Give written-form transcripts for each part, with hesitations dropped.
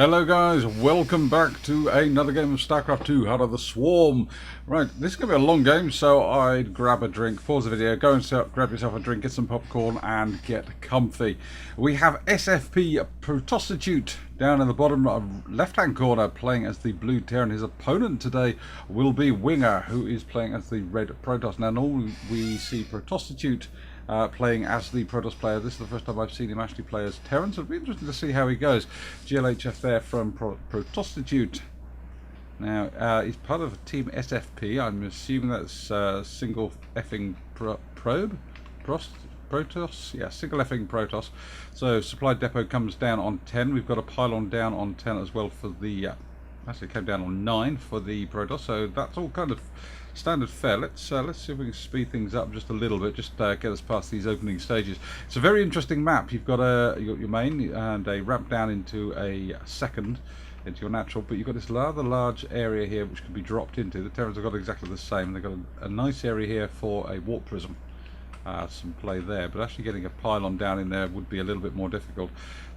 Hello guys, welcome back to another game of StarCraft 2, Heart of the Swarm. Right, this is going to be a long game, so I'd grab a drink, pause the video, go and grab yourself a drink, get some popcorn and get comfy. We have SFP Protostotitute down in the bottom left-hand corner playing as the blue Terran. His opponent today will be Winger, who is playing as the red Protoss. Now normally we see Protostotitute playing as the Protoss player. This is the first time I've seen him actually play as Terran, so it'll be interesting to see how he goes. GLHF there from Protostotitute. Now, he's part of Team SFP. I'm assuming that's single effing probe? Protoss? Yeah, single effing Protoss. So, supply depot comes down on 10. We've got a pylon down on 10 as well for the... actually, it came down on 9 for the Protoss, so that's all kind of standard fare. Let's see if we can speed things up just a little bit, just get us past these opening stages. It's a very interesting map. You've got your main and a ramp down into a second, into your natural, but you've got this rather large area here which can be dropped into. The Terrans have got exactly the same. They've got a nice area here for a warp prism. Some play there, but actually getting a pylon down in there would be a little bit more difficult.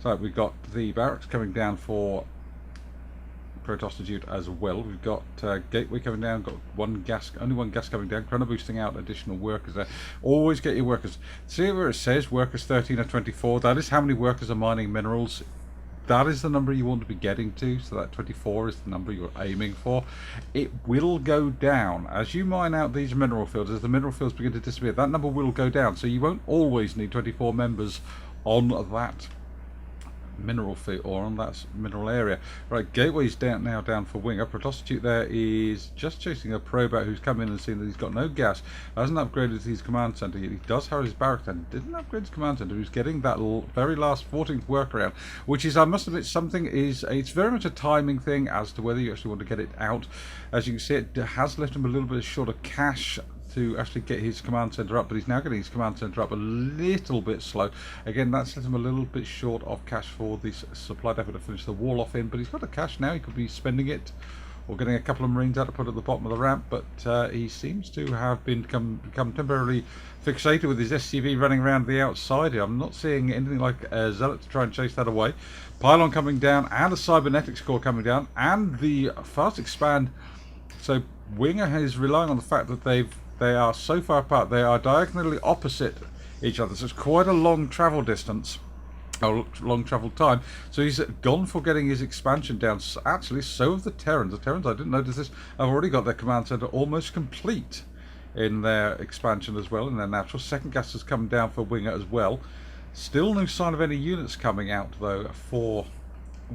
So we've got the barracks coming down for Protostotitute as well. We've got gateway coming down, got only one gas coming down, chrono boosting out additional workers there. Always get your workers. See where it says workers 13 or 24, that is how many workers are mining minerals. That is the number you want to be getting to, so that 24 is the number you're aiming for. It will go down as you mine out these mineral fields. As the mineral fields begin to disappear, that number will go down, so you won't always need 24 members on that mineral field or on that mineral area. Right, gateway's down for Winger. Protostotitute there is just chasing a probe out who's come in and seen that he's got no gas, hasn't upgraded his command center yet. He does have his barracks and didn't upgrade his command center. He's getting that very last 14th workaround, which is, I must admit, it's very much a timing thing as to whether you actually want to get it out. As you can see, it has left him a little bit short of cash to actually get his command center up, but he's now getting his command center up a little bit slow. Again, that's left him a little bit short of cash for the supply depot to finish the wall off in, but he's got the cash now. He could be spending it or getting a couple of Marines out to put at the bottom of the ramp, but he seems to have become temporarily fixated with his SCV running around the outside here. I'm not seeing anything like a Zealot to try and chase that away. Pylon coming down and a cybernetics core coming down and the fast expand. So Winger is relying on the fact that they are so far apart. They are diagonally opposite each other, so it's quite a long travel distance, or long travel time. So he's gone for getting his expansion down. Actually, so have the Terrans. The Terrans, I didn't notice this, have already got their command center almost complete in their expansion as well, in their natural. Second gas has come down for Winger as well. Still no sign of any units coming out though for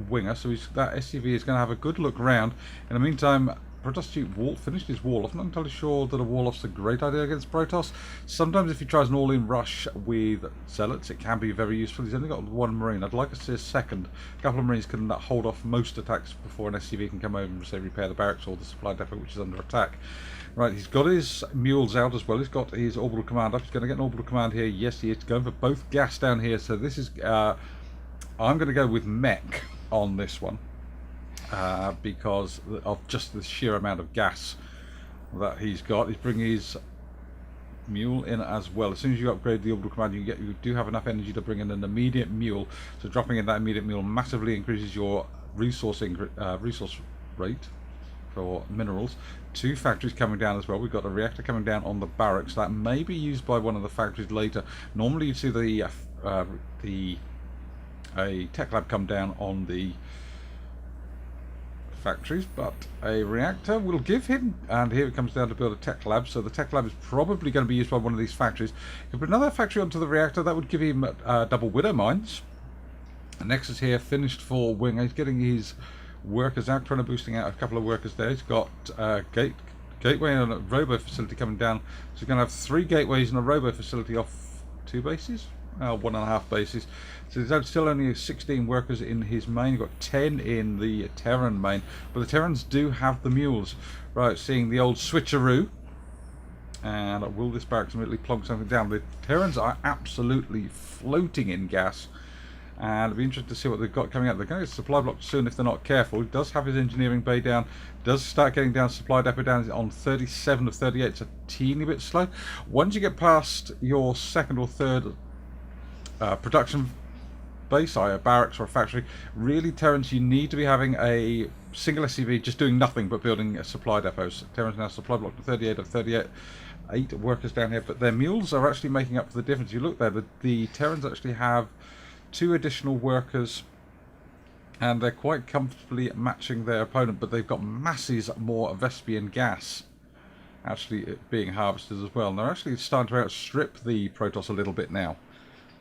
Winger, so that SCV is going to have a good look round. In the meantime, Protostotitute finished his wall off. I'm not entirely sure that a wall off's a great idea against Protoss. Sometimes if he tries an all-in rush with Zealots, it can be very useful. He's only got one Marine. I'd like to see a second. A couple of Marines can hold off most attacks before an SCV can come over and, say, repair the barracks or the supply depot, which is under attack. Right, he's got his mules out as well. He's got his orbital command up. He's going to get an orbital command here. Yes, he is going for both gas down here. So this is... I'm going to go with mech on this one. Because of just the sheer amount of gas that he's got. He's bringing his mule in as well. As soon as you upgrade the orbital command, you do have enough energy to bring in an immediate mule. So dropping in that immediate mule massively increases your resource rate for minerals. 2 factories coming down as well. We've got a reactor coming down on the barracks that may be used by one of the factories later. Normally you see a tech lab come down on the factories, but a reactor will give him, and here it comes down to build a tech lab, so the tech lab is probably going to be used by one of these factories. If you put another factory onto the reactor, that would give him double widow mines. And Nexus here finished for Winger. He's getting his workers out, trying to boosting out a couple of workers there. He's got gateway and a robo facility coming down, so he's going to have 3 gateways and a robo facility off 2 bases. 1.5 bases. So there's still only 16 workers in his main. You've got 10 in the Terran main, but the Terrans do have the mules. Right, seeing the old switcheroo. And will this barracks immediately plonk something down? The Terrans are absolutely floating in gas, and it'll be interesting to see what they've got coming out. They're going to get supply blocked soon if they're not careful. He does have his engineering bay down, does start getting down supply depot down on 37 of 38. It's a teeny bit slow. Once you get past your second or third production base, a barracks or a factory, really, Terrans, you need to be having a single SCV just doing nothing but building supply depots. Terrans now supply block to 38 of 38. 8 workers down here, but their mules are actually making up for the difference. You look there, the Terrans actually have 2 additional workers, and they're quite comfortably matching their opponent, but they've got masses more Vespian gas actually being harvested as well. And they're actually starting to outstrip the Protoss a little bit now.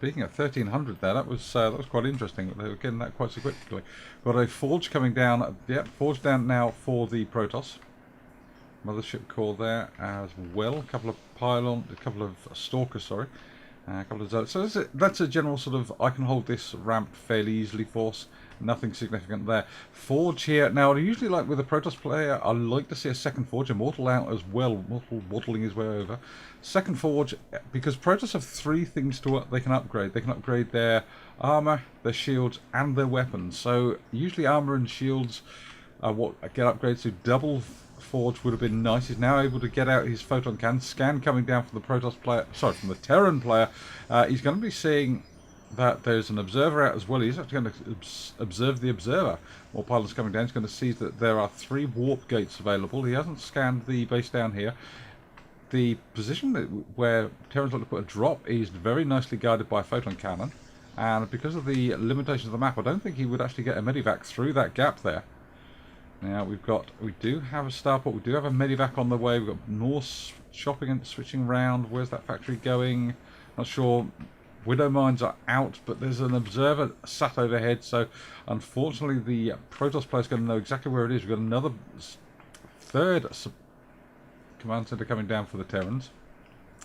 Being at 1300 there, that was quite interesting. They were getting that quite so quickly. Got a forge coming down. Yep, forge down now for the Protoss. Mothership core there as well. A couple of pylon, a couple of stalkers, sorry. A couple of zones. So that's a general sort of, I can hold this ramp fairly easily force. Nothing significant there. Forge here. Now, I usually like with a Protoss player, I like to see a second forge. Immortal out as well. Immortal waddling his way over. Second forge, because Protoss have 3 things to they can upgrade. They can upgrade their armor, their shields, and their weapons. So usually armor and shields are what get upgraded to. Double forge would have been nice. He's now able to get out his photon cannon. Scan coming down from the Protoss player, sorry, from the Terran player. He's going to be seeing that there's an observer out as well. He's actually going to observe the observer. More pilots coming down. He's going to see that there are 3 warp gates available. He hasn't scanned the base down here. The position where Terrans like to put a drop is very nicely guarded by a photon cannon, and because of the limitations of the map, I don't think he would actually get a medivac through that gap there. Now we do have a starport, we do have a medivac on the way. We've got more shopping and switching around. Where's that factory going? Not sure. Widow mines are out, but there's an observer sat overhead, so unfortunately the Protoss player is going to know exactly where it is. We've got another 3rd command center coming down for the Terrans.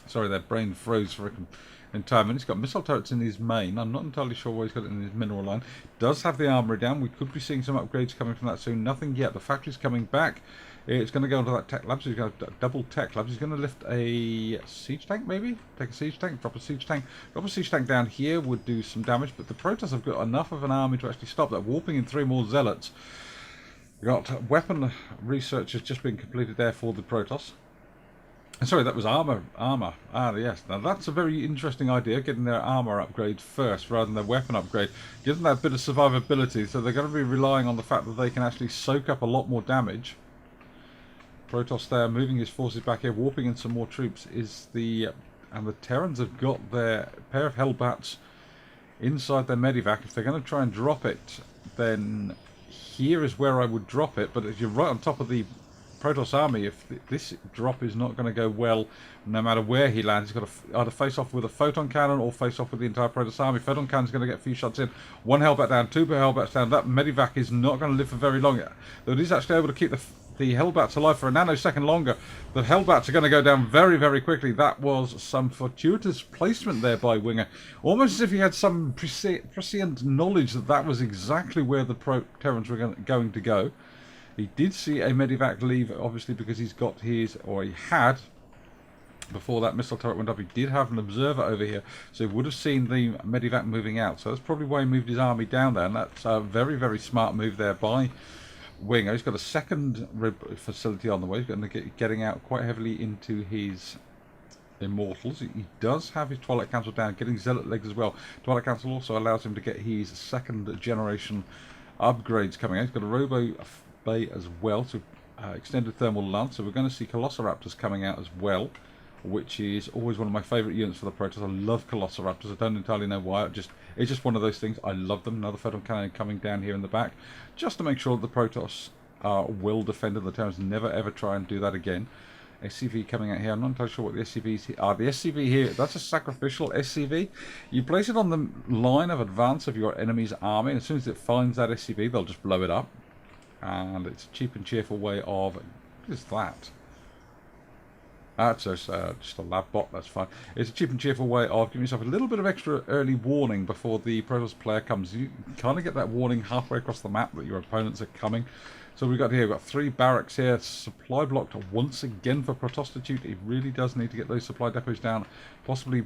Sorry, their brain froze for an entire minute. He's got missile turrets in his main. I'm not entirely sure where he's got it in his mineral line. Does have the armory down. We could be seeing some upgrades coming from that soon. Nothing yet. The factory's coming back. It's going to go into that tech lab. So he's going to double tech labs. He's going to lift a siege tank, maybe? Take a siege tank, drop a siege tank. Drop a siege tank down here would do some damage, but the Protoss have got enough of an army to actually stop that. Warping in 3 more zealots. We've got weapon research has just been completed there for the Protoss. Sorry, that was armor. Ah, yes. Now that's a very interesting idea, getting their armor upgrade first rather than their weapon upgrade. Gives them that bit of survivability, so they're going to be relying on the fact that they can actually soak up a lot more damage. Protoss there, moving his forces back here, warping in some more troops. And the Terrans have got their pair of Hellbats inside their medivac. If they're going to try and drop it, then here is where I would drop it. But if you're right on top of the Protoss army, if this drop is not going to go well, no matter where he lands, he's got to either face off with a photon cannon or face off with the entire Protoss army. Photon cannon's going to get a few shots in. 1 Hellbat down, 2 Hellbats down. That medivac is not going to live for very long. Though it is actually able to keep the Hellbats alive for a nanosecond longer. The Hellbats are going to go down very, very quickly. That was some fortuitous placement there by Winger. Almost as if he had some prescient knowledge that that was exactly where the Terrans were going to go. He did see a medivac leave, obviously, because he's got his, or he had, before that missile turret went up, he did have an observer over here, so he would have seen the medivac moving out. So that's probably why he moved his army down there, and that's a very, very smart move there by Winger. He's got a second facility on the way. He's going to get getting out quite heavily into his Immortals. He does have his Twilight Council down, getting Zealot legs as well. Twilight Council also allows him to get his 2nd generation upgrades coming out. He's got a Robo Bay as well, so extended thermal lance. So we're going to see Colossiraptors coming out as well, which is always one of my favourite units for the Protoss. I love Colossiraptors. I don't entirely know why. It's just one of those things. I love them. Another photon cannon coming down here in the back, just to make sure that the Protoss are well defended. The Terrans never ever try and do that again. SCV coming out here. I'm not entirely sure what the SCVs are. The SCV here, that's a sacrificial SCV. You place it on the line of advance of your enemy's army, and as soon as it finds that SCV, they'll just blow it up. And it's a cheap and cheerful way of... What is that? That's just a lab bot, that's fine. It's a cheap and cheerful way of giving yourself a little bit of extra early warning before the Protoss player comes. You kind of get that warning halfway across the map that your opponents are coming. So we've got 3 barracks here, supply blocked once again for protostotitute. He really does need to get those supply depots down, possibly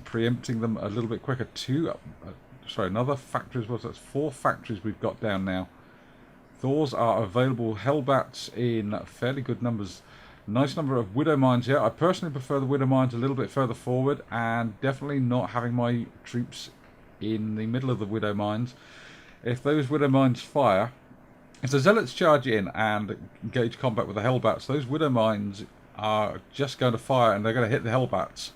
preempting them a little bit quicker. Another factory as well, so that's 4 factories we've got down now. Thors are available, Hellbats in fairly good numbers. Nice number of Widow Mines here. I personally prefer the Widow Mines a little bit further forward, and definitely not having my troops in the middle of the Widow Mines. If those Widow Mines fire, if the Zealots charge in and engage combat with the Hellbats, those Widow Mines are just going to fire and they're going to hit the Hellbats.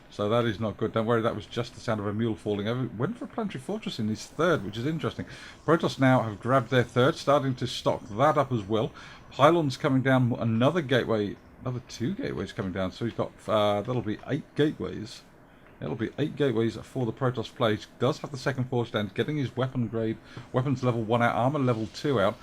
So that is not good. Don't worry, that was just the sound of a mule falling over. Went for a Planetary Fortress in his third, which is interesting. Protoss now have grabbed their third, starting to stock that up as well. Pylons coming down, another gateway, another 2 gateways coming down. So he's got, that'll be 8 gateways. It'll be 8 gateways for the Protoss play. He does have the second force down, getting his weapons level 1 out, armor level 2 out.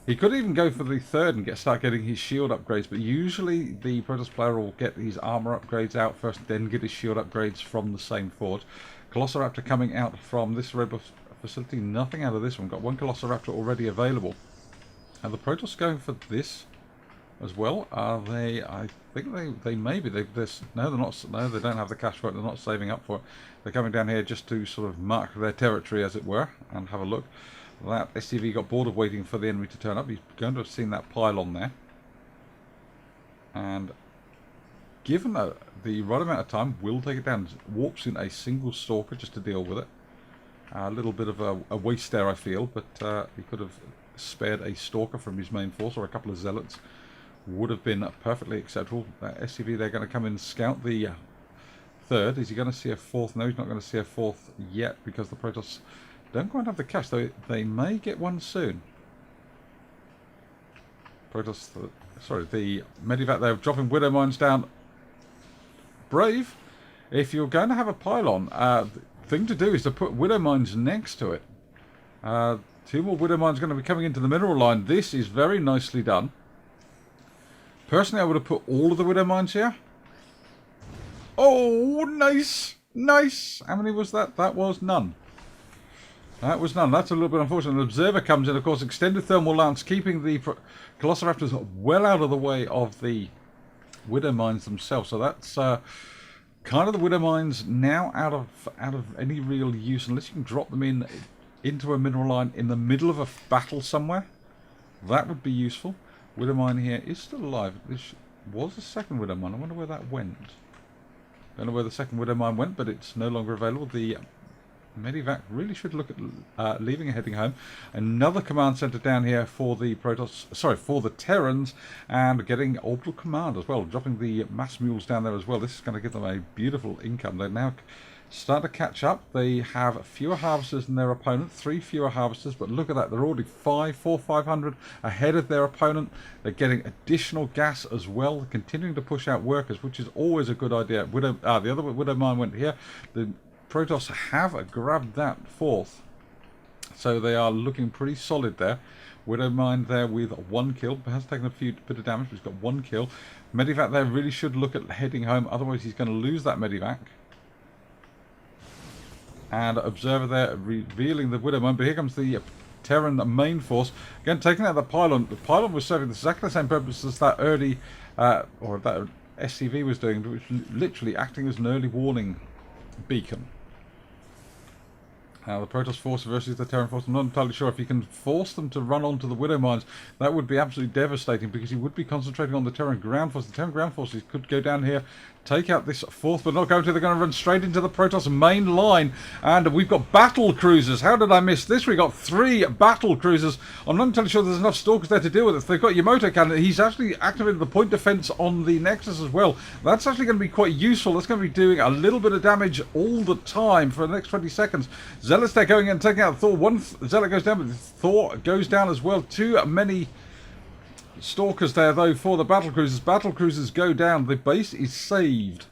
He could even go for the third and start getting his shield upgrades, but usually the Protoss player will get his armor upgrades out first, then get his shield upgrades from the same fort. Velociraptor coming out from this red facility, nothing out of this one. Got 1 Velociraptor already available. And the Protoss going for this as well. Are they? I think they may be. No, they're not. No, they don't have the cash for it. They're not saving up for it. They're coming down here just to sort of mark their territory, as it were, and have a look. That SCV got bored of waiting for the enemy to turn up. He's going to have seen that pylon there. And given the right amount of time, will take it down. Warps in a single stalker just to deal with it. A little bit of a waste there, I feel, but he could have spared a stalker from his main force or a couple of zealots. Would have been perfectly acceptable. SCV, they're going to come in and scout the third. Is he going to see a fourth? No, he's not going to see a fourth yet because the Protoss don't quite have the cash, though they may get one soon. Protoss, sorry, the Medivac, they're dropping Widow Mines down. Brave. If you're going to have a pylon, the thing to do is to put Widow Mines next to it. 2 more Widow Mines going to be coming into the mineral line. This is very nicely done. Personally, I would have put all of the Widow Mines here. Oh, nice! Nice! How many was that? That was none. That was none. That's a little bit unfortunate. An observer comes in, of course, extended thermal lance, keeping the Velociraptors well out of the way of the Widow Mines themselves. So that's kind of the Widow Mines now out of any real use, unless you can drop them into a mineral line in the middle of a battle somewhere. That would be useful. Widow Mine here is still alive. This was the second Widow Mine. I wonder where that went. Don't know where the second Widow Mine went, but it's no longer available. The Medivac really should look at leaving and heading home. Another command center down here for the Protoss, sorry, for the Terrans, and getting orbital command as well. Dropping the mass mules down there as well. This is going to give them a beautiful income. They're now starting to catch up. They have fewer harvesters than their opponent, 3 fewer harvesters, but look at that. They're already 500 ahead of their opponent. They're getting additional gas as well, continuing to push out workers, which is always a good idea. The other Widow Mine went here. The Protoss have grabbed that fourth, so they are looking pretty solid there. Widow Mine there with 1 kill, has taken a bit of damage, but he's got 1 kill. Medivac there really should look at heading home, otherwise he's going to lose that Medivac. And Observer there revealing the Widow Mine, but here comes the Terran main force. Again, taking out the pylon. The pylon was serving exactly the same purpose as that early, or that SCV was doing, which was literally acting as an early warning beacon. The Protoss force versus the Terran force. I'm not entirely sure if you can force them to run onto the Widow Mines. That would be absolutely devastating because he would be concentrating on the Terran ground force. The Terran ground forces could go down here, take out this fourth, but not going to. They're going to run straight into the Protoss main line. And we've got battle cruisers. How did I miss this? We've got 3 battle cruisers. I'm not entirely sure there's enough stalkers there to deal with it. They've got Yamato cannon. He's actually activated the point defense on the Nexus as well. That's actually going to be quite useful. That's going to be doing a little bit of damage all the time for the next 20 seconds. Zealots there going in and taking out Thor. 1 Zealot goes down, but Thor goes down as well. Too many stalkers there, though, for the battle cruisers. Battle cruisers go down. The base is saved.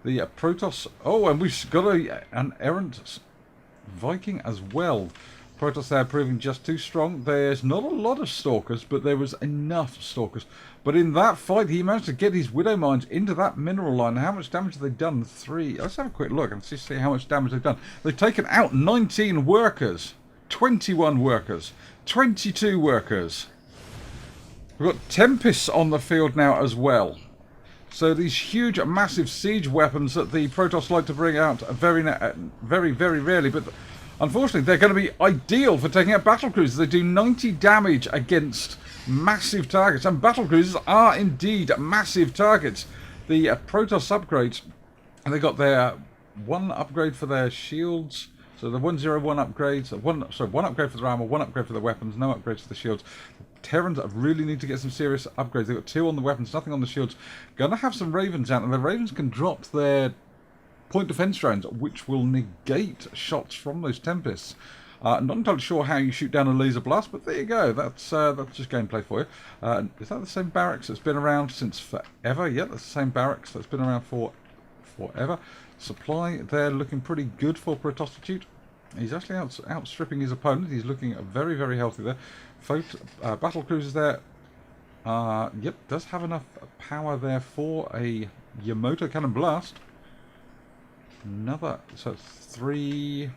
The Protoss... Oh, and we've got an errant Viking as well. Protoss there proving just too strong. There's not a lot of stalkers, but there was enough stalkers. But in that fight, he managed to get his Widow Mines into that mineral line. How much damage have they done? 3. Let's have a quick look and see how much damage they've done. They've taken out 19 workers, 21 workers, 22 workers. We've got Tempests on the field now as well. So these huge, massive siege weapons that the Protoss like to bring out very, very rarely, but unfortunately they're going to be ideal for taking out battle cruisers. They do 90 damage against massive targets, and battle cruisers are indeed massive targets. The Protoss upgrades, and they got their 1 upgrade for their shields, So the 101 upgrades, one upgrade for the armor, one upgrade for the weapons, no upgrades for the shields. Terrans really need to get some serious upgrades. They've got 2 on the weapons, nothing on the shields. Gonna have some Ravens out, and the Ravens can drop their point defense drones, which will negate shots from those Tempests. Not entirely sure how you shoot down a laser blast, but there you go. That's just gameplay for you. Is that the same barracks that's been around since forever? Yeah, that's the same barracks that's been around for forever. Supply there looking pretty good for Protostotite. He's actually outstripping his opponent. He's looking very, very healthy there. Battle cruisers there. Yep, does have enough power there for a Yamato cannon blast. Another, so 3,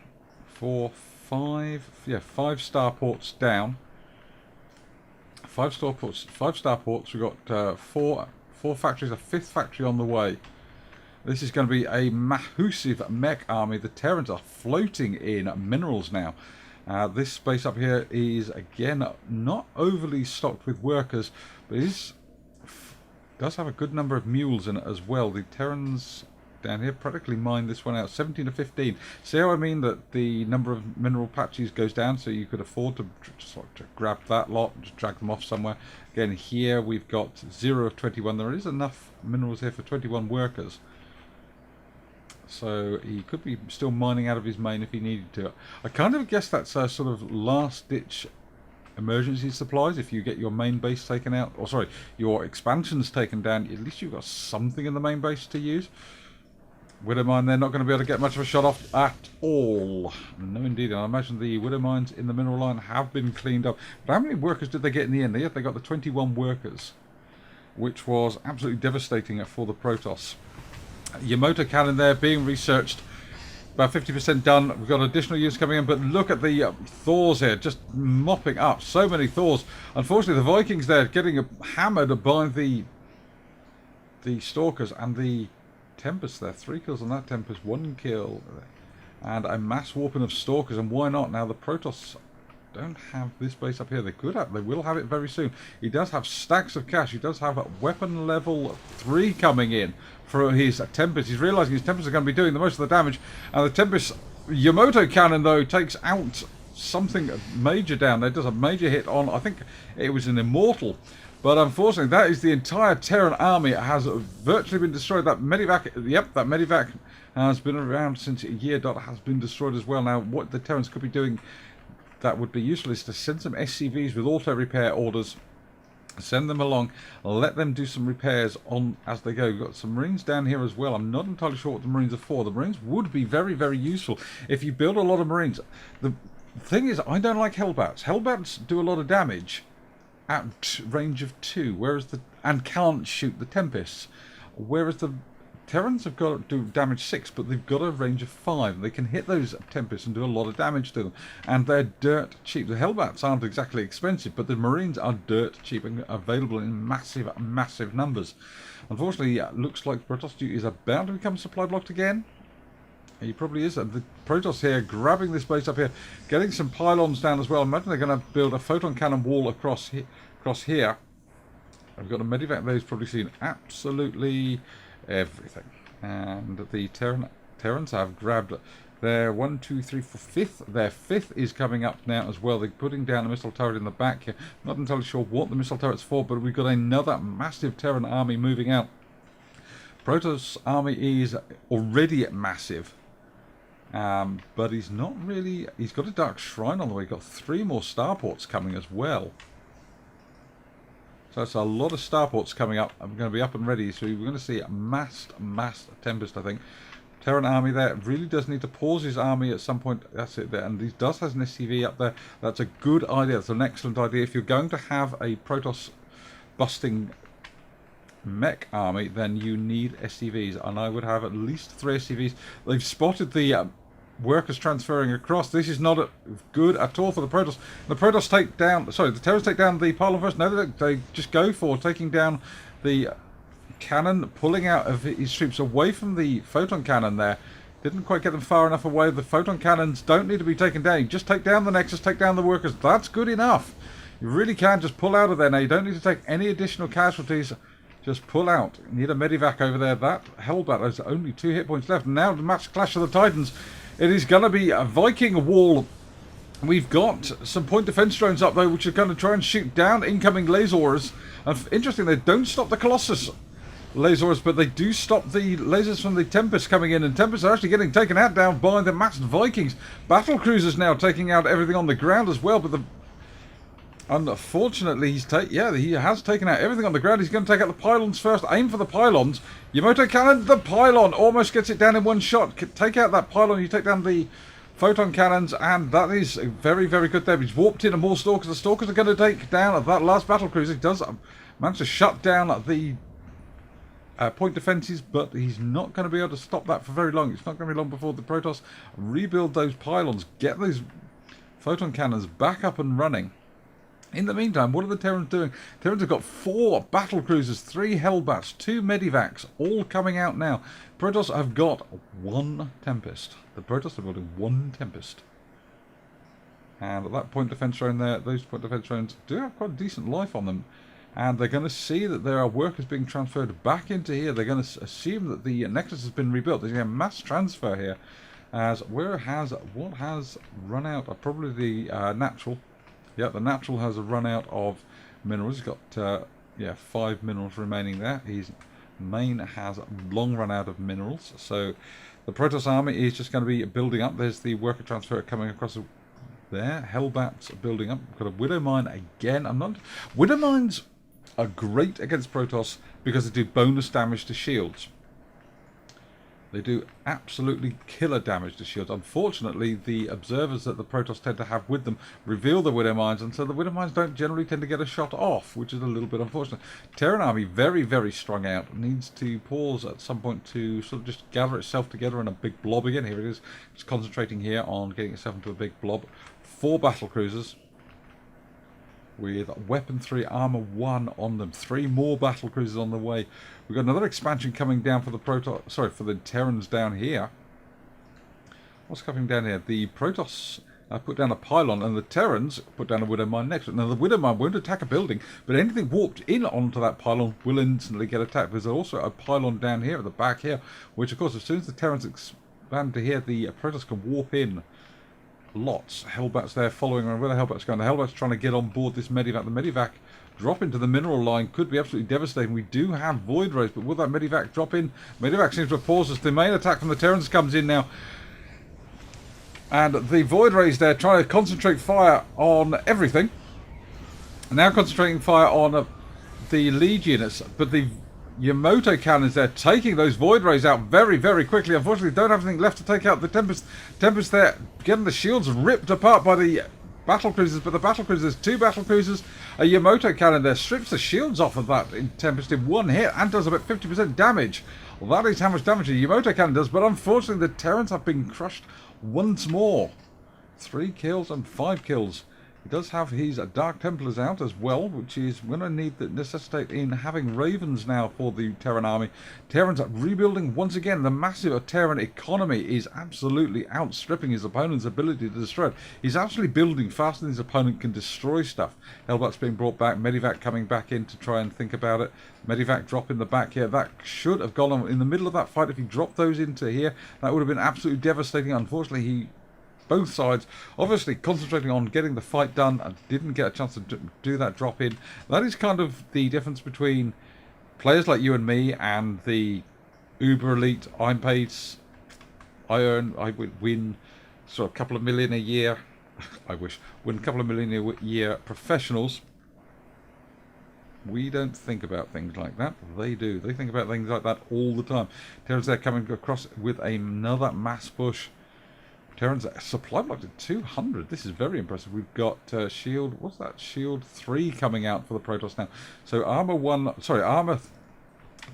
4, 5. Yeah, 5 starports down. 5 starports. We've got 4 factories, a 5th factory on the way. This is going to be a massive mech army. The Terrans are floating in minerals now. This space up here is, again, not overly stocked with workers, but it does have a good number of mules in it as well. The Terrans down here practically mine this one out, 17 to 15. See how I mean that the number of mineral patches goes down, so you could afford to just like to grab that lot and just drag them off somewhere. Again, here we've got 0 of 21. There is enough minerals here for 21 workers. So he could be still mining out of his main if he needed to. I kind of guess that's a sort of last-ditch emergency supplies. If you get your main base taken out, or sorry, your expansions taken down, at least you've got something in the main base to use. Widow mine, they're not going to be able to get much of a shot off at all. No, indeed. I imagine the widow mines in the mineral line have been cleaned up. But how many workers did they get in the end? They got the 21 workers, which was absolutely devastating for the Protoss. Yamato cannon there being researched, about 50% done. We've got additional units coming in, but look at the Thors here, just mopping up. So many Thors. Unfortunately, the Vikings there getting hammered by the Stalkers and the Tempest there. 3 kills on that Tempest, 1 kill, and a mass warping of Stalkers. And why not? Now the Protoss don't have this base up here. They could have. They will have it very soon. He does have stacks of cash. He does have a weapon level 3 coming in for his Tempest. He's realising his Tempests are going to be doing the most of the damage. And the Tempest Yamato cannon, though, takes out something major down there. Does a major hit on, I think it was an Immortal. But unfortunately, that is the entire Terran army. It has virtually been destroyed. That Medivac, yep, that Medivac has been around since a year. Has been destroyed as well. Now, what the Terrans could be doing that would be useful is to send some SCVs with auto repair orders, send them along, let them do some repairs on as they go. We've got some Marines down here as well. I'm not entirely sure what the Marines are for. The Marines would be very, very useful if you build a lot of Marines. The thing is, I don't like Hellbats. Hellbats do a lot of damage at range of 2, whereas and can't shoot the Tempests, whereas the Terrans have got to do damage 6, but they've got a range of 5. They can hit those Tempests and do a lot of damage to them, and they're dirt cheap. The Hellbats aren't exactly expensive, but the Marines are dirt cheap and available in massive, massive numbers. Unfortunately, it looks like Protostotite is about to become supply blocked again. He probably is. The Protoss here grabbing this base up here, getting some pylons down as well. I imagine they're going to build a photon cannon wall across here. I've got a Medivac there who's probably seen absolutely everything. And the Terrans have grabbed their 1, 2, 3, 4, 5th. Their 5th is coming up now as well. They're putting down a missile turret in the back here. Not entirely sure what the missile turret's for, but we've got another massive Terran army moving out. Protoss army is already massive. But he's not really. He's got a Dark Shrine on the way. He's got 3 more starports coming as well. So that's a lot of starports coming up. I'm going to be up and ready. So we're going to see a mass Tempest, I think. Terran army there really does need to pause his army at some point. That's it there. And he does has an SCV up there. That's a good idea. That's an excellent idea. If you're going to have a Protoss busting mech army, then you need SCVs, and I would have at least 3 SCVs. They've spotted the workers transferring across. This is not good at all for the Protoss. The Protoss take down, sorry, the Terrans take down the pylon first. No, they just go for taking down the cannon, pulling out of his troops away from the photon cannon there. Didn't quite get them far enough away. The photon cannons don't need to be taken down. You just take down the Nexus, take down the workers. That's good enough. You really can just pull out of there now. You don't need to take any additional casualties. Just pull out. You need a Medivac over there. That Hellbat has only 2 hit points left. Now the match Clash of the Titans It is going to be a Viking wall. We've got some point defense drones up though, which are going to try and shoot down incoming lasers. Interestingly, they don't stop the Colossus lasers, but they do stop the lasers from the Tempest coming in, and Tempest are actually getting taken out down by the massed Vikings. Battle cruisers now taking out everything on the ground as well, but unfortunately he has taken out everything on the ground. He's going to take out the pylons first. Aim for the pylons. Yamato cannon, the pylon almost gets it down in one shot. Take out that pylon, you take down the photon cannons, and that is very, very good there. He's warped in and more Stalkers. The Stalkers are going to take down that last battle cruiser. He does manage to shut down the point defences, but he's not going to be able to stop that for very long. It's not going to be long before the Protoss rebuild those pylons, get those photon cannons back up and running. In the meantime, what are the Terrans doing? Terrans have got 4 battle cruisers, 3 Hellbats, 2 Medivacs, all coming out now. Protoss have got 1 Tempest. The Protoss are building 1 Tempest. And at that point defense drone there, those point defense drones do have quite a decent life on them. And they're going to see that there are workers being transferred back into here. They're going to assume that the Nexus has been rebuilt. There's going to be a mass transfer here. As what has run out are probably the natural. Yeah, the natural has a run out of minerals. He's got 5 minerals remaining there. His main has long run out of minerals. So the Protoss army is just going to be building up. There's the worker transfer coming across there. Hellbats building up. We've got a Widow Mine again. Widow Mines are great against Protoss because they do bonus damage to shields. They do absolutely killer damage to shields. Unfortunately, the observers that the Protoss tend to have with them reveal the Widow Mines, and so the Widow Mines don't generally tend to get a shot off, which is a little bit unfortunate. Terran army, very, very strung out. Needs to pause at some point to sort of just gather itself together in a big blob again. Here it is. It's concentrating here on getting itself into a big blob. 4 battle cruisers with Weapon 3 Armor 1 on them. 3 more battle cruisers on the way. We've got another expansion coming down for the for the Terrans down here. What's coming down here? The Protoss put down a pylon, and the Terrans put down a Widow Mine next to it. Now the Widow Mine won't attack a building, but anything warped in onto that pylon will instantly get attacked. There's also a pylon down here at the back here, which of course as soon as the Terrans expand to here, the Protoss can warp in. Lots. Hellbats there following around. Where the Hellbats going? The Hellbats trying to get on board this Medivac. The Medivac drop into the mineral line could be absolutely devastating. We do have Void Rays, but will that Medivac drop in? Medivac seems to have paused as the main attack from the Terrans comes in now. And the Void Rays there trying to concentrate fire on everything. Now concentrating fire on the Legionnaires, but the Yamato cannons there taking those Void Rays out very, very quickly. Unfortunately, don't have anything left to take out the Tempest. Tempest there getting the shields ripped apart by the battle cruisers, but the battle cruisers, 2 battle cruisers, a Yamato cannon there strips the shields off of that in Tempest in 1 hit and does about 50% damage. Well, that is how much damage a Yamato cannon does, but unfortunately the Terrans have been crushed once more. 3 kills and 5 kills. He does have his Dark Templars out as well, which is going to necessitate in having Ravens now for the Terran army. Terrans are rebuilding once again. The massive Terran economy is absolutely outstripping his opponent's ability to destroy it. He's actually building faster than his opponent can destroy stuff. Hellbats being brought back, Medivac coming back in to try and think about it. Medivac drop in the back here. That should have gone on in the middle of that fight. If he dropped those into here, that would have been absolutely devastating. Unfortunately, both sides obviously concentrating on getting the fight done and didn't get a chance to do that drop in. That is kind of the difference between players like you and me and the uber elite. I'm paid, I would win sort of a couple of million a year. I wish win a couple of million a year professionals. We don't think about things like that. They do. They think about things like that all the time. Terrans there coming across with another mass push. Terrans supply block to 200. This is very impressive. We've got shield. What's that? Shield 3 coming out for the Protoss now. So armor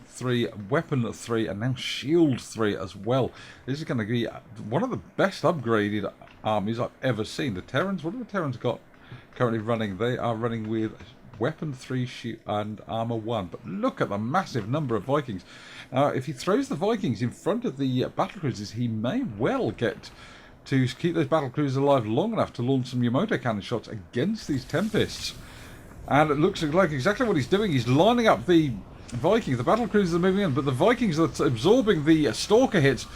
3, weapon 3, and now shield 3 as well. This is going to be one of the best upgraded armies I've ever seen. The Terrans. What have the Terrans got currently running? They are running with weapon 3 and armor 1. But look at the massive number of Vikings. If he throws the Vikings in front of the battle cruisers, he may well get to keep those battle cruisers alive long enough to launch some Yamato cannon shots against these Tempests. And it looks like exactly what he's doing. He's lining up the Vikings. The battle cruisers are moving in, but the Vikings are absorbing the Stalker hits.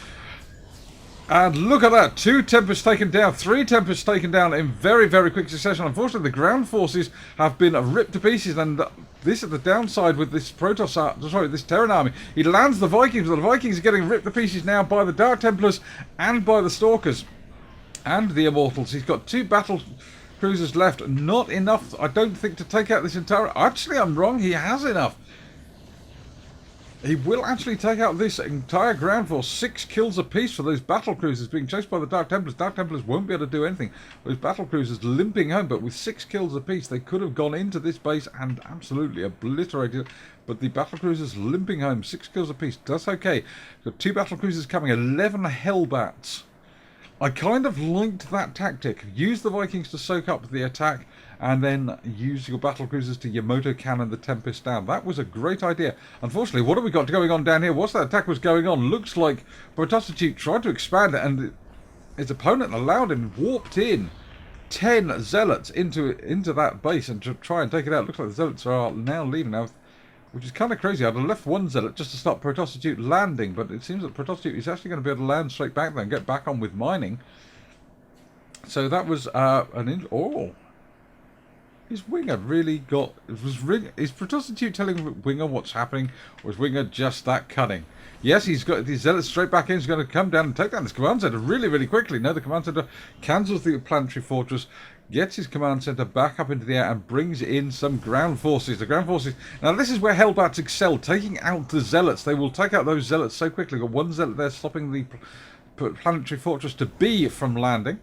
And look at that, 2 Tempests taken down, 3 Tempests taken down in very, very quick succession. Unfortunately, the ground forces have been ripped to pieces, and this is the downside with this this Terran army. He lands the Vikings, but the Vikings are getting ripped to pieces now by the Dark Templars and by the Stalkers and the Immortals. He's got 2 battle cruisers left, not enough, I don't think, to take out this entire... Actually, I'm wrong, he has enough. He will actually take out this entire ground force. 6 kills apiece for those battle cruisers being chased by the Dark Templars. Dark Templars won't be able to do anything. Those battle cruisers limping home, but with 6 kills apiece, they could have gone into this base and absolutely obliterated it. But the battle cruisers limping home, 6 kills apiece. That's okay. Got 2 battle cruisers coming, 11 Hellbats. I kind of liked that tactic. Use the Vikings to soak up the attack, and then use your battle cruisers to Yamato cannon the Tempest down. That was a great idea. Unfortunately, what have we got going on down here? Whilst that attack was going on, looks like protstotitute tried to expand it, and his opponent allowed him, warped in 10 Zealots into that base and to try and take it out. Looks like the Zealots are now leaving now, which is kind of crazy. I'd have left 1 Zealot just to stop protstotitute landing, but it seems that protstotitute is actually going to be able to land straight back there and get back on with mining. So that was his winger really got... Is protstotitute telling winger what's happening, or is winger just that cunning? Yes, he's got these Zealots straight back in. He's going to come down and take down this command centre really, really quickly. No, the command centre cancels the planetary fortress, gets his command centre back up into the air, and brings in some ground forces. The ground forces... Now, this is where Hellbats excel, taking out the Zealots. They will take out those Zealots so quickly. Got 1 Zealot there stopping the planetary fortress to be from landing.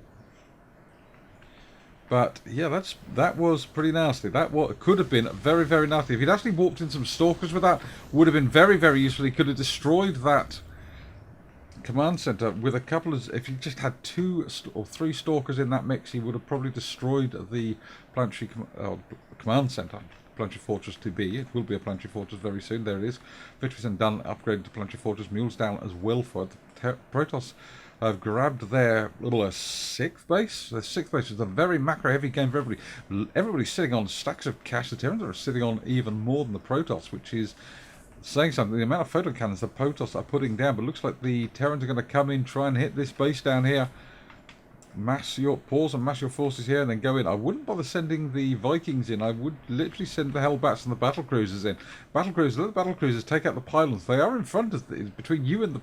But yeah, that was pretty nasty. That could have been very, very nasty. If he'd actually warped in some Stalkers with that, would have been very, very useful. He could have destroyed that command center with a couple of... If you just had 2 or 3 Stalkers in that mix, he would have probably destroyed the planetary command center. Planetary Fortress to be. It will be a Planetary Fortress very soon. There it is. 50% done. Upgraded to Planetary Fortress. Mules down as well for it. Protoss have grabbed their little 6th base. The 6th base is a very macro-heavy game for everybody. Everybody's sitting on stacks of cash. The Terrans are sitting on even more than the Protoss, which is saying something. The amount of photon cannons the Protoss are putting down, but it looks like the Terrans are going to come in, try and hit this base down here. Pause and mass your forces here, and then go in. I wouldn't bother sending the Vikings in. I would literally send the Hellbats and the battle cruisers in. Battle cruisers, let the battle cruisers take out the pylons. They are in front of between you and the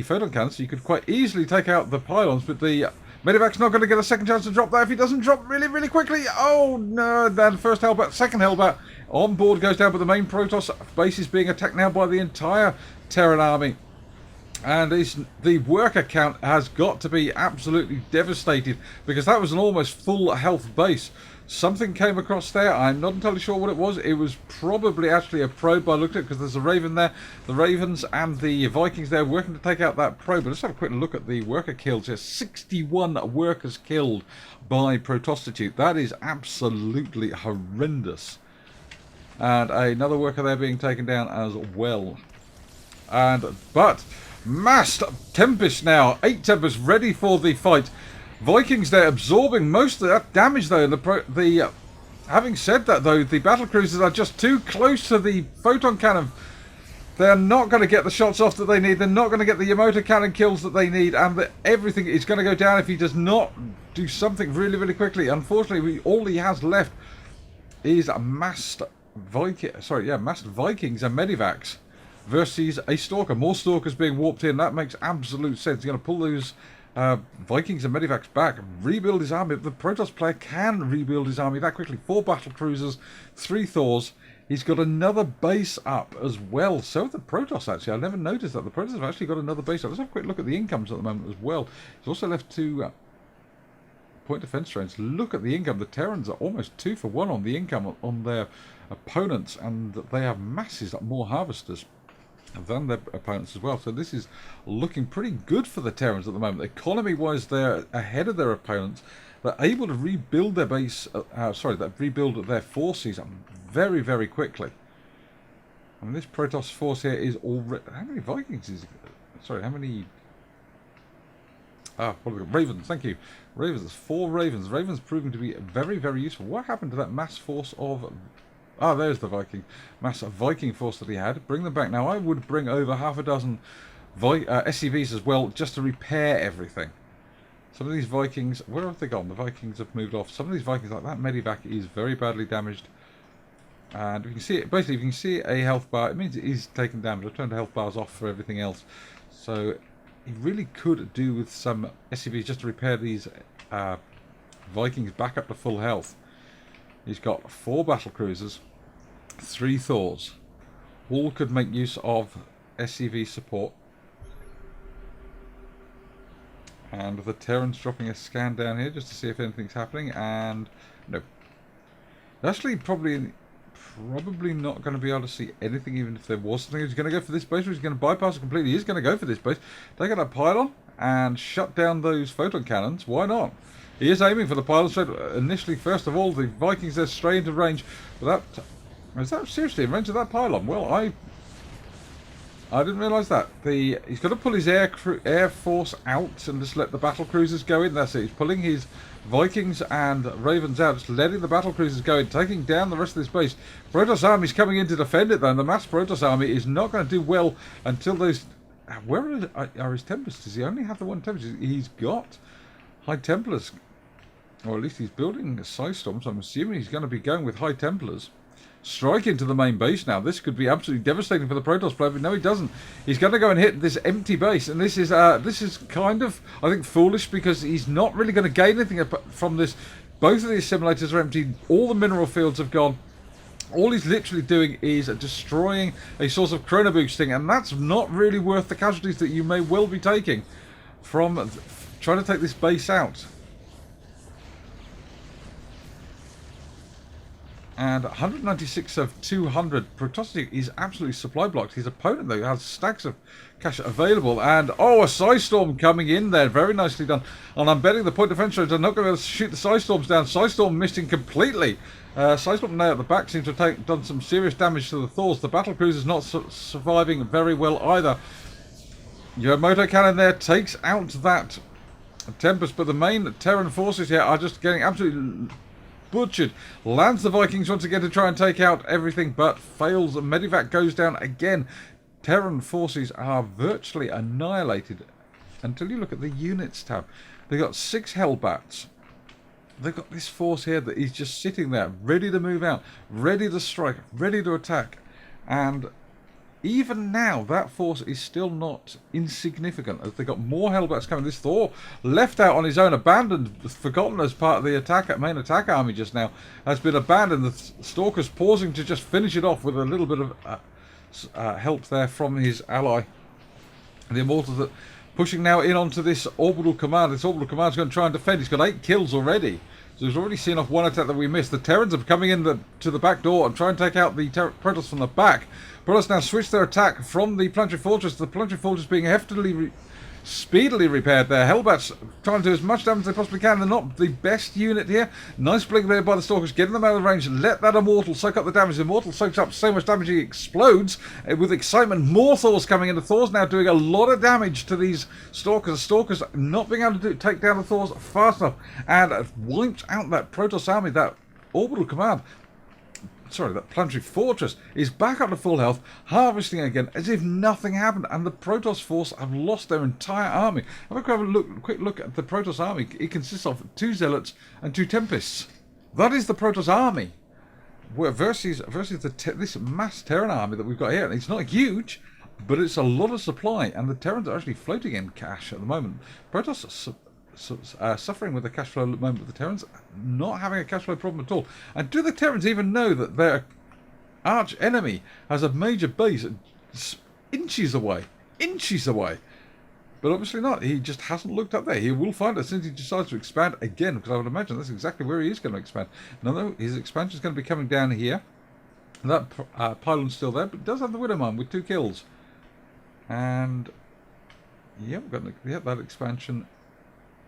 photon cannons, so you could quite easily take out the pylons. But the Medivac's not going to get a second chance to drop that if he doesn't drop really, really quickly. Oh no! Then first Hellbat, second Hellbat on board goes down, but the main Protoss base is being attacked now by the entire Terran army. And the worker count has got to be absolutely devastated, because that was an almost full health base. Something came across there. I'm not entirely sure what it was. It was probably actually a probe by look at it, because there's a Raven there. The Ravens and the Vikings there working to take out that probe. But let's have a quick look at the worker kills here. 61 workers killed by protstotitute. That is absolutely horrendous. And another worker there being taken down as well. But massed Tempest now. 8 Tempests ready for the fight. Vikings there absorbing most of that damage though. And having said that though, the battle cruisers are just too close to the photon cannon. They're not going to get the shots off that they need. They're not going to get the Yamato cannon kills that they need. And everything is going to go down if he does not do something really, really quickly. Unfortunately, all he has left is massed Vikings and Medivacs versus a Stalker. More Stalkers being warped in. That makes absolute sense. He's going to pull those Vikings and Medivacs back, rebuild his army. The Protoss player can rebuild his army that quickly. 4 battle cruisers, 3 Thors. He's got another base up as well. So have the Protoss, actually. I never noticed that. The Protoss have actually got another base up. Let's have a quick look at the incomes at the moment as well. He's also left 2 point defense trains. Look at the income. The Terrans are almost 2 for 1 on the income on their opponents, and they have masses more harvesters than their opponents as well. So this is looking pretty good for the Terrans at the moment. Economy-wise, they're ahead of their opponents. They're able to rebuild their base, rebuild their forces very, very quickly. And this Protoss force here is already... How many Vikings is... Sorry, how many... what have we got? Ravens, thank you. Ravens, there's 4 Ravens. Ravens proving to be very, very useful. What happened to that mass force of... there's the Viking. Mass Viking force that he had. Bring them back. Now, I would bring over half a dozen SCVs as well, just to repair everything. Some of these Vikings, where have they gone? The Vikings have moved off. Some of these Vikings, like that Medivac, is very badly damaged. And you can see it, basically, if you can see a health bar, it means it is taking damage. I've turned the health bars off for everything else. So he really could do with some SCVs just to repair these Vikings back up to full health. He's got 4 battle cruisers, 3 Thors. All could make use of SCV support. And the Terran's dropping a scan down here just to see if anything's happening, and no. Actually, probably not going to be able to see anything, even if there was something. He's going to go for this base, or he's going to bypass it completely. He's going to go for this base. Take out that pylon and shut down those photon cannons. Why not? He is aiming for the pylon. So initially, first of all, the Vikings there stray into range. But that is that seriously in range of that pylon? Well, I didn't realise that. He's got to pull his air force out and just let the battle cruisers go in. That's it. He's pulling his Vikings and Ravens out, just letting the battle cruisers go in, taking down the rest of this base. Protoss army's coming in to defend it, though, and the mass Protoss army is not going to do well until those... Where are his Templars? Does he only have the one Templar? He's got High Templars. Or at least he's building a Scythe Storm, so I'm assuming he's going to be going with High Templars. Strike into the main base now. This could be absolutely devastating for the Protoss player, but no, he doesn't. He's going to go and hit this empty base, and this is kind of, I think, foolish, because he's not really going to gain anything from this. Both of these simulators are empty. All the mineral fields have gone. All he's literally doing is destroying a source of chrono boosting, and that's not really worth the casualties that you may well be taking from trying to take this base out. And 196 of 200. Protostotitute is absolutely supply blocked. His opponent, though, has stacks of cash available. And, oh, a Scythe Storm coming in there. Very nicely done. And I'm betting the point defense rates are not going to shoot the Scythe Storms down. Scythe Storm missing completely. Scythe Storm now at the back seems to have done some serious damage to the Thors. The battle cruiser's not surviving very well either. Your motor cannon there takes out that Tempest, but the main Terran forces here are just getting absolutely butchered. Lands the Vikings once again to try and take out everything, but fails. Medivac goes down again. Terran forces are virtually annihilated until you look at the units tab. They've got 6 Hellbats. They've got this force here that is just sitting there, ready to move out, ready to strike, ready to attack. And even now, that force is still not insignificant, as they've got more Hellbats coming. This Thor, left out on his own, abandoned, forgotten as part of the main attack army just now, has been abandoned. The Stalker's pausing to just finish it off with a little bit of help there from his ally. The Immortals that pushing now in onto this orbital command. This orbital command is going to try and defend. He's got 8 kills already. So he's already seen off one attack that we missed. The Terrans are coming in to the back door and try and take out the Protoss from the back. Protoss now switch their attack from the Planetary Fortress. The Planetary Fortress being speedily repaired there. Hellbats trying to do as much damage as they possibly can. They're not the best unit here. Nice blink there by the Stalkers, getting them out of range. Let that Immortal soak up the damage. The Immortal soaks up so much damage he explodes with excitement. More Thors coming in. The Thors now doing a lot of damage to these Stalkers. The Stalkers not being able to take down the Thors fast enough, and wiped out that Protoss army. That orbital command, sorry, that Planetary Fortress is back up to full health, harvesting again as if nothing happened, and the Protoss force have lost their entire army. Have a quick look at the Protoss army. It consists of 2 Zealots and 2 Tempests. That is the Protoss army. Versus this mass Terran army that we've got here. And it's not huge, but it's a lot of supply, and the Terrans are actually floating in cash at the moment. Protoss suffering with the cash flow at the moment, but the Terrans not having a cash flow problem at all. And do the Terrans even know that their arch enemy has a major base inches away? Inches away! But obviously not. He just hasn't looked up there. He will find it as soon as he decides to expand again, because I would imagine that's exactly where he is going to expand. No, his expansion is going to be coming down here. That pylon's still there, but it does have the Widowmine with 2 kills. And yeah, we've got that expansion.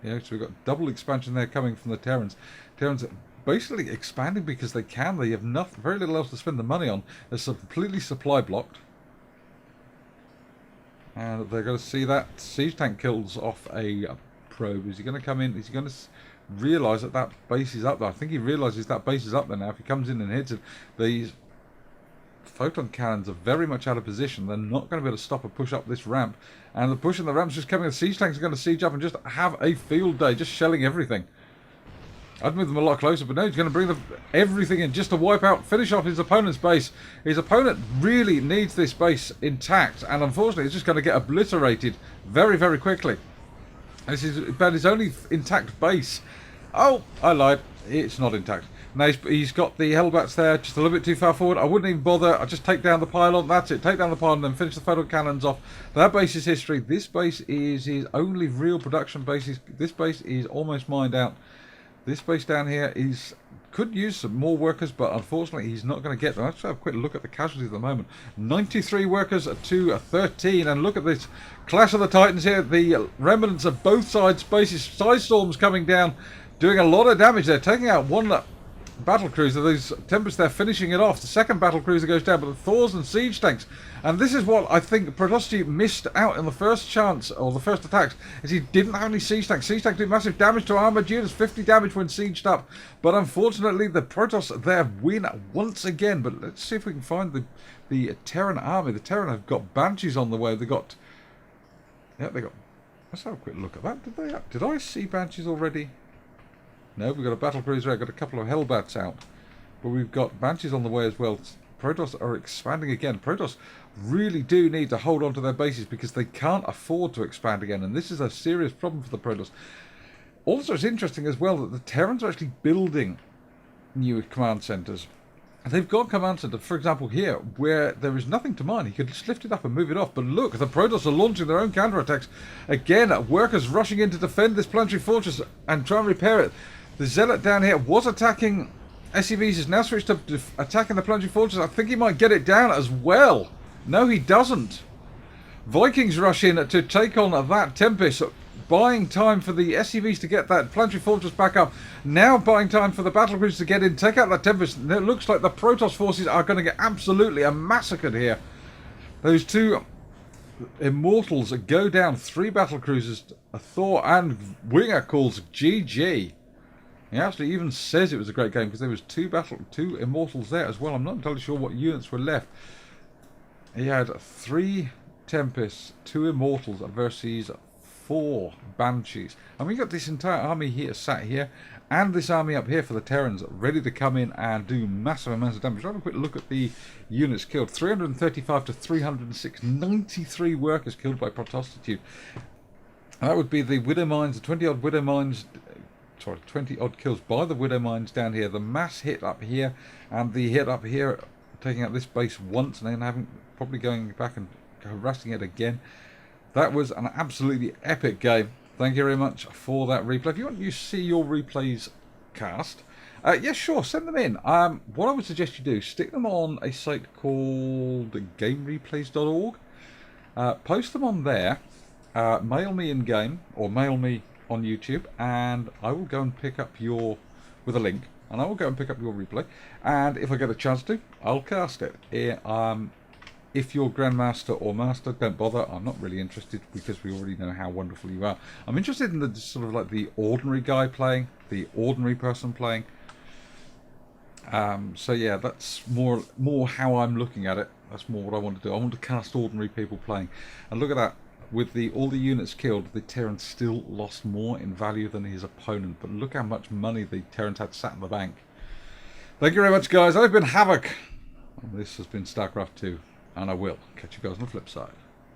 Yeah, so we've got double expansion there coming from the Terrans. Terrans are basically expanding because they can. They have very little else to spend the money on. They're completely supply blocked. And they're going to see that siege tank kills off a probe. Is he going to come in? Is he going to realise that that base is up there? I think he realises that base is up there now. If he comes in and hits it, these photon cannons are very much out of position. They're not going to be able to stop or push up this ramp. And the pushing the ramp's just coming. The siege tanks are going to siege up and just have a field day, just shelling everything. I'd move them a lot closer, but no, he's going to bring everything in just to wipe out, finish off his opponent's base. His opponent really needs this base intact, and unfortunately it's just going to get obliterated very, very quickly. This is about his only intact base. Oh, I lied. It's not intact. Now he's got the Hellbats there, just a little bit too far forward. I wouldn't even bother. I'll just take down the pylon. That's it. Take down the pylon and finish the photon cannons off. That base is history. This base is his only real production base. This base is almost mined out. This base down here could use some more workers, but unfortunately he's not going to get them. Let's have a quick look at the casualties at the moment. 93 workers to 13, and look at this Clash of the Titans here. The remnants of both sides' bases. Side storms coming down, doing a lot of damage there, taking out one battle cruiser. Those Tempests there finishing it off. The second battle cruiser goes down, but the Thors and siege tanks. And this is what I think Protostotitute missed out in the first chance, or the first attacks, is he didn't have any siege tanks. Siege tanks do massive damage to armoured units, 50 damage when sieged up. But unfortunately, the Protoss there win once again. But let's see if we can find the Terran army. The Terran have got Banshees on the way. They got. Let's have a quick look at that. Did I see Banshees already? No, we've got a battle cruiser. I've got a couple of Hellbats out, but we've got Banshees on the way as well. Protoss are expanding again. Protoss really do need to hold on to their bases because they can't afford to expand again, and this is a serious problem for the Protoss. Also, it's interesting as well that the Terrans are actually building new command centres. They've got command centre, for example, here, where there is nothing to mine. He could just lift it up and move it off. But look, the Protoss are launching their own counterattacks. Again, workers rushing in to defend this planetary fortress and try and repair it. The Zealot down here was attacking SCVs, is now switched to attacking the planetary fortress. I think he might get it down as well. No, he doesn't. Vikings rush in to take on that Tempest, buying time for the SCVs to get that planetary fortress back up. Now buying time for the battle cruisers to get in, take out that Tempest. And it looks like the Protoss forces are going to get absolutely massacred here. Those two Immortals go down. 3 battle cruisers. A Thor and Winger calls GG. He actually even says it was a great game because there was 2 Immortals there as well. I'm not entirely sure what units were left. He had 3 Tempests, 2 Immortals versus 4 Banshees. And we got this entire army here sat here, and this army up here for the Terrans ready to come in and do massive amounts of damage. Let's have a quick look at the units killed. 335 to 306. 93 workers killed by Protostotitute. That would be the Widow Mines, the 20-odd Widow Mines. Sorry, 20-odd kills by the Widow Mines down here. The mass hit up here, and the hit up here, taking out this base once, and then probably going back and harassing it again. That was an absolutely epic game. Thank you very much for that replay. If you want to see your replays cast, yeah, sure, send them in. What I would suggest you do, stick them on a site called gamereplays.org. Post them on there. Mail me in game, or mail me on YouTube, and I will go and pick up with a link, and I will go and pick up your replay, and if I get a chance to, I'll cast it. If you're Grandmaster or Master, don't bother. I'm not really interested because we already know how wonderful you are. I'm interested in the sort of like the ordinary guy playing, the ordinary person playing. So yeah, that's more how I'm looking at it. That's more what I want to do. I want to cast ordinary people playing, and look at that. With all the units killed, the Terran still lost more in value than his opponent. But look how much money the Terrans had sat in the bank. Thank you very much, guys. I've been Havoc. And this has been StarCraft 2. And I will catch you guys on the flip side.